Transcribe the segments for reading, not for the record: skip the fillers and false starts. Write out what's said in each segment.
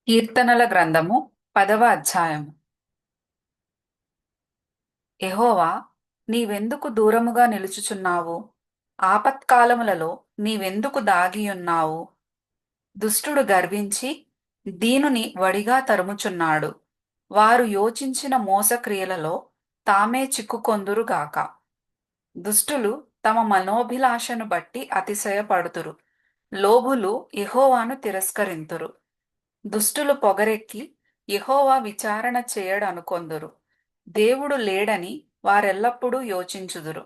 కీర్తనల గ్రంథము 10వ అధ్యాయము. యెహోవా, నీవెందుకు దూరముగా నిలుచుచున్నావు? ఆపత్కాలములలో నీవెందుకు దాగియున్నావు? దుష్టుడు గర్వించి దీనుని వడిగా తరుముచున్నాడు. వారు యోచించిన మోసక్రియలలో తామే చిక్కుకొందురుగాక. దుష్టులు తమ మనోభిలాషను బట్టి అతిశయపడుతురు. లోభులు యెహోవాను తిరస్కరింతురు. దుష్టులు పొగరెక్కి యెహోవా విచారణ చేయడనుకొందురు. దేవుడు లేడని వారెల్లప్పుడూ యోచించుదురు.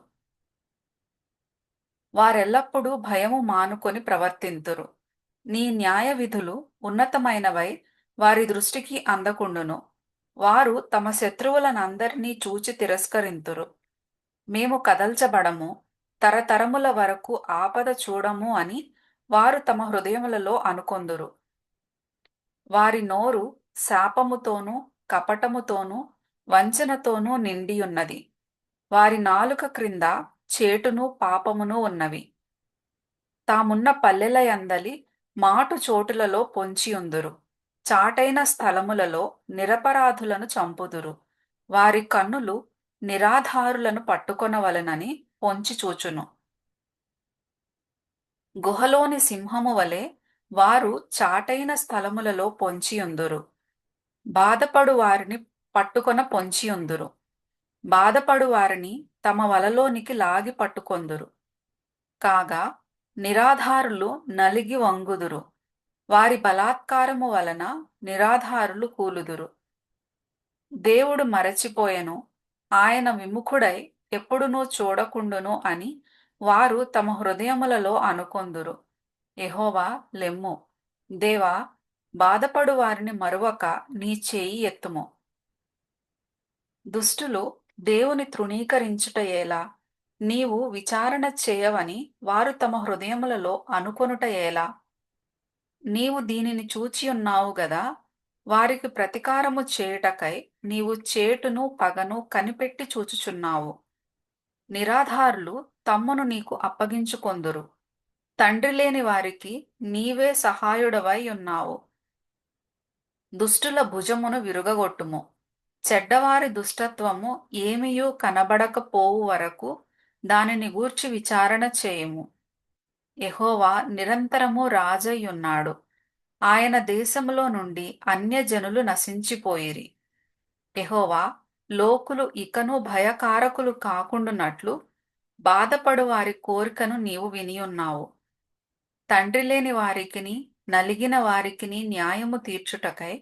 వారెల్లప్పుడూ భయము మానుకొని ప్రవర్తింతురు. నీ న్యాయ విధులు ఉన్నతమైనవై వారి దృష్టికి అందకుండును. వారు తమ శత్రువులనందరినీ చూచి తిరస్కరింతురు. మేము కదల్చబడము, తరతరముల వరకు ఆపద చూడము అని వారు తమ హృదయములలో అనుకొందురు. వారి నోరు శాపముతోనూ కపటముతోనూ వంచనతోనూ నిండియున్నది. వారి నాలుక క్రింద చేటును పాపమును ఉన్నవి. తామున్న పల్లెలయందలి మాటు చోటులలో పొంచియుందురు. చాటైన స్థలములలో నిరపరాధులను చంపుదురు. వారి కన్నులు నిరాధారులను పట్టుకొనవలెనని పొంచి చూచును. గుహలోని సింహము వలె వారు చాటైన స్థలములలో పొంచియుందురు. బాధపడు వారిని పట్టుకొన పొంచియుందురు. బాధపడు వారిని తమ వలలోనికి లాగి పట్టుకొందురు. కాగా నిరాధారులు నలిగి వంగుదురు. వారి బలాత్కారము వలన నిరాధారులు కూలుదురు. దేవుడు మరచిపోయెను, ఆయన విముఖుడై ఎప్పుడునూ చూడకుండును అని వారు తమ హృదయములలో అనుకొందురు. యెహోవా లెమ్ము, దేవా, బాధపడు వారిని మరువక నీ చేయి ఎత్తుము. దుష్టులు దేవుని తృణీకరించుట ఎలా? నీవు విచారణ చేయవని వారు తమ హృదయములలో అనుకొనుట ఎలా? నీవు దీనిని చూచియున్నావు గదా. వారికి ప్రతికారము చేయుటకై నీవు చేటును పగను కనిపెట్టి చూచుచున్నావు. నిరాధారులు తమ్మును నీకు అప్పగించుకొందురు. తండ్రి లేని వారికి నీవే సహాయుడవై ఉన్నావు. దుష్టుల భుజమును విరుగగొట్టుము. చెడ్డవారి దుష్టత్వము ఏమియూ కనబడకపోవు వరకు దానిని గూర్చి విచారణ చేయుము. యెహోవా నిరంతరము రాజయ్యున్నాడు. ఆయన దేశములో నుండి అన్యజనులు నశించిపోయిరి. యెహోవా, లోకులు ఇకను భయకారకులు కాకుండునట్లు బాధపడు వారి కోరికను నీవు వినియున్నావు. తండ్రి లేని వారికిని నలిగిన వారికిని న్యాయము తీర్చుటకై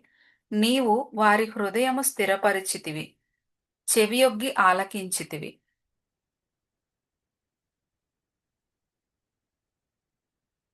నీవు వారి హృదయము స్థిరపరిచితివి. చెవియొగ్గి ఆలకించితివి.